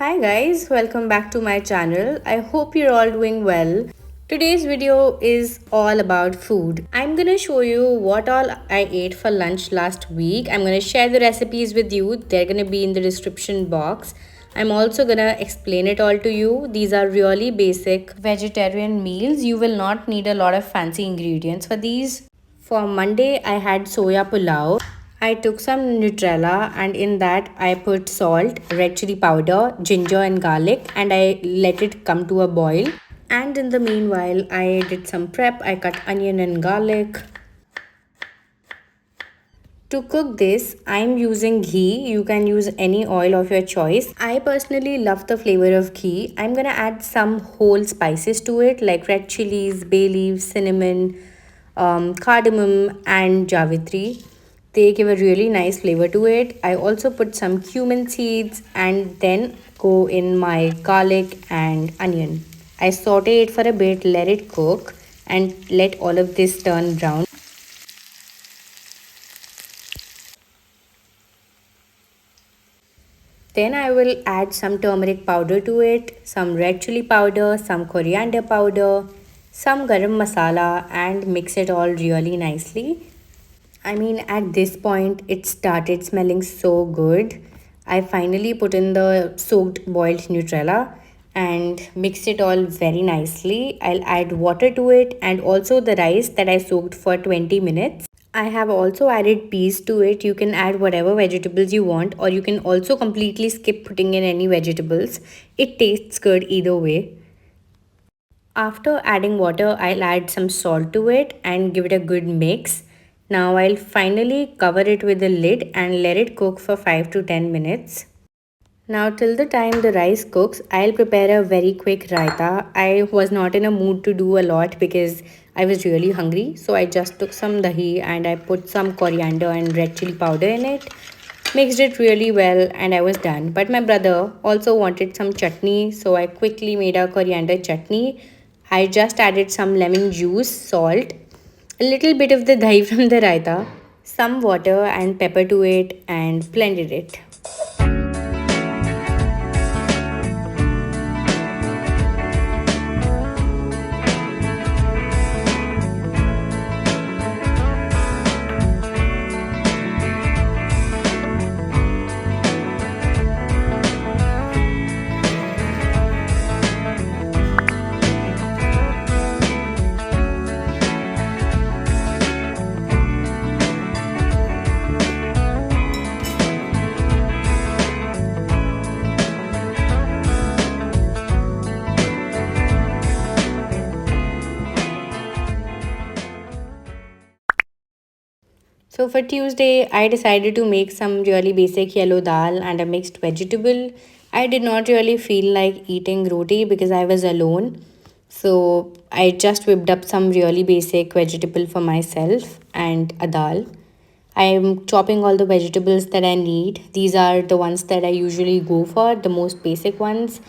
Hi guys, welcome back to my channel. I hope you're all doing well. Today's video is all about food. I'm gonna show you what all I ate for lunch last week. I'm gonna share the recipes with you. They're gonna be in the description box. I'm also gonna explain it all to you. These are really basic vegetarian meals. You will not need a lot of fancy ingredients for these. For Monday, I had soya pulao. I took some Nutella and in that I put salt, red chili powder, ginger and garlic and I let it come to a boil. And in the meanwhile, I did some prep. I cut onion and garlic. To cook this, I'm using ghee. You can use any oil of your choice. I personally love the flavor of ghee. I'm gonna add some whole spices to it like red chilies, bay leaves, cinnamon, cardamom and jaavitri. They give a really nice flavor to it. I also put some cumin seeds and then go in my garlic and onion. I saute it for a bit, let it cook and let all of this turn brown. Then I will add some turmeric powder to it, some red chili powder, some coriander powder, some garam masala and mix it all really nicely. I mean, at this point, it started smelling so good. I finally put in the soaked boiled Nutella and mixed it all very nicely. I'll add water to it and also the rice that I soaked for 20 minutes. I have also added peas to it. You can add whatever vegetables you want, or you can also completely skip putting in any vegetables. It tastes good either way. After adding water, I'll add some salt to it and give it a good mix. Now I'll finally cover it with a lid and let it cook for 5 to 10 minutes. Now till the time the rice cooks, I'll prepare a very quick raita. I was not in a mood to do a lot because I was really hungry. So I just took some dahi and I put some coriander and red chili powder in it. Mixed it really well and I was done. But my brother also wanted some chutney. So I quickly made a coriander chutney. I just added some lemon juice, salt, a little bit of the dahi from the raita, some water and pepper to it and blended it. So for Tuesday, I decided to make some really basic yellow dal and a mixed vegetable. I did not really feel like eating roti because I was alone. So I just whipped up some really basic vegetable for myself and a dal. I am chopping all the vegetables that I need. These are the ones that I usually go for, the most basic ones.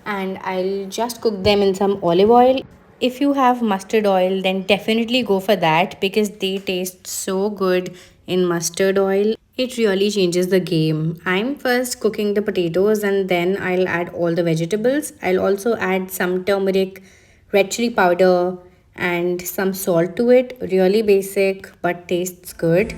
And I'll just cook them in some olive oil. If you have mustard oil, then definitely go for that because they taste so good in mustard oil. It really changes the game. I'm first cooking the potatoes and then I'll add all the vegetables. I'll also add some turmeric, red chili powder, and some salt to it. Really basic but tastes good.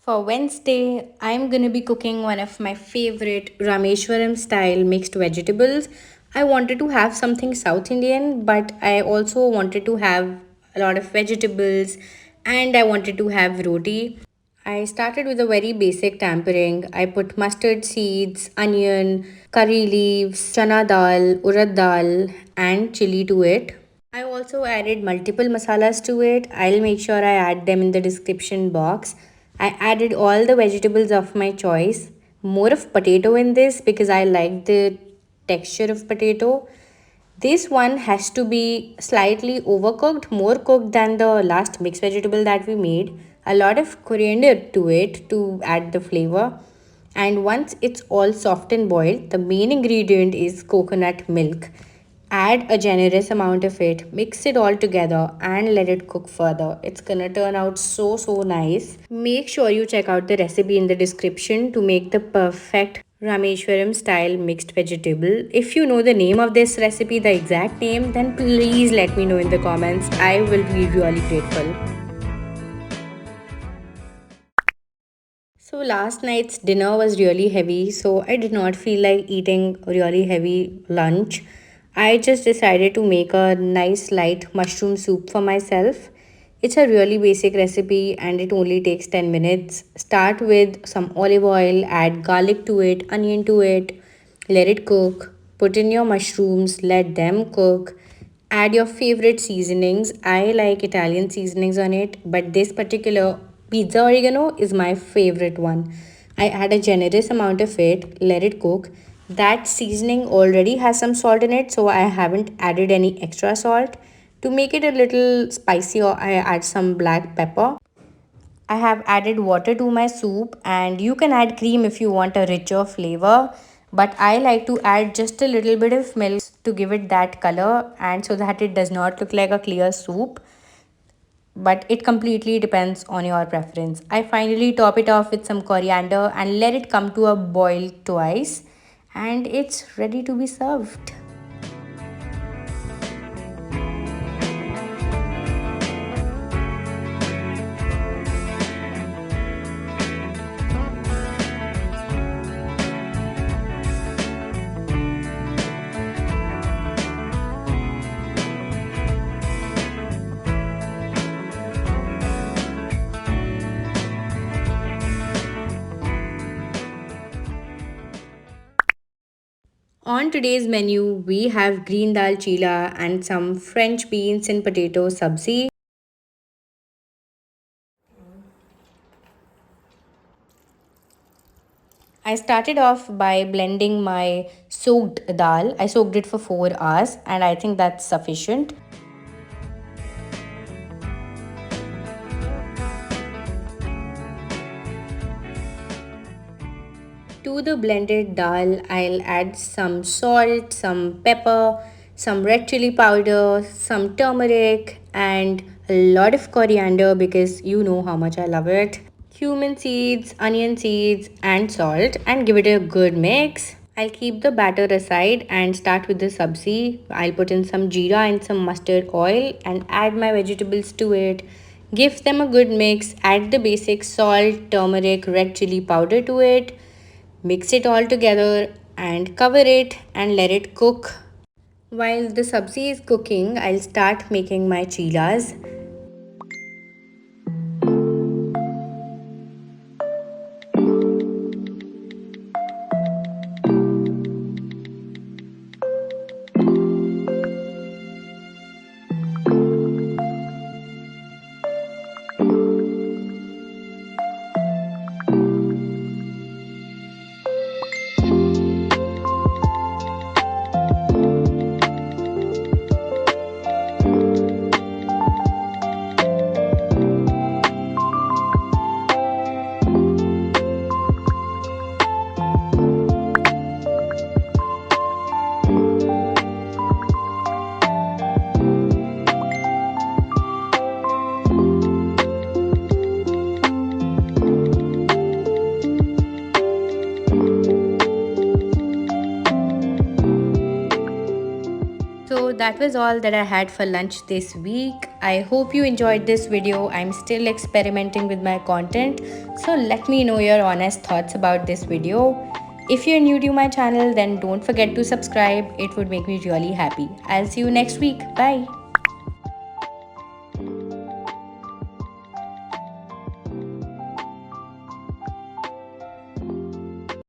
For Wednesday, I'm gonna be cooking one of my favorite Rameshwaram style mixed vegetables. I wanted to have something South Indian, but I also wanted to have a lot of vegetables and I wanted to have roti. I started with a very basic tampering. I put mustard seeds, onion, curry leaves, chana dal, urad dal, and chili to it. I also added multiple masalas to it. I'll make sure I add them in the description box. I added all the vegetables of my choice. More of potato in this because I like the texture of potato. This one has to be slightly overcooked, more cooked than the last mixed vegetable that we made. A lot of coriander to it to add the flavor. And once it's all soft and boiled, the main ingredient is coconut milk. Add a generous amount of it, mix it all together, and let it cook further. It's gonna turn out so nice. Make sure you check out the recipe in the description to make the perfect Rameshwaram style mixed vegetable. If you know the name of this recipe, the exact name, then please let me know in the comments. I will be really grateful. So last night's dinner was really heavy, so I did not feel like eating really heavy lunch. I just decided to make a nice light mushroom soup for myself. It's a really basic recipe and it only takes 10 minutes. Start with some olive oil, add garlic to it, onion to it, let it cook. Put in your mushrooms, let them cook. Add your favorite seasonings. I like Italian seasonings on it, but this particular pizza oregano is my favorite one. I add a generous amount of it, let it cook. That seasoning already has some salt in it, so I haven't added any extra salt. To make it a little spicier, I add some black pepper. I have added water to my soup, and you can add cream if you want a richer flavor. But I like to add just a little bit of milk to give it that color and so that it does not look like a clear soup. But it completely depends on your preference. I finally top it off with some coriander and let it come to a boil twice, and it's ready to be served. On today's menu, we have green dal chila and some French beans and potato sabzi. I started off by blending my soaked dal. I soaked it for 4 hours and I think that's sufficient. To the blended dal, I'll add some salt, some pepper, some red chili powder, some turmeric, and a lot of coriander because you know how much I love it. Cumin seeds, onion seeds, and salt, and give it a good mix. I'll keep the batter aside and start with the sabzi. I'll put in some jeera and some mustard oil and add my vegetables to it. Give them a good mix. Add the basic salt, turmeric, red chili powder to it. Mix it all together and cover it and let it cook. While the sabzi is cooking, I'll start making my chilas. So that was all that I had for lunch this week. I hope you enjoyed this video. I'm still experimenting with my content, so let me know your honest thoughts about this video. If you're new to my channel, then don't forget to subscribe. It would make me really happy. I'll see you next week. Bye.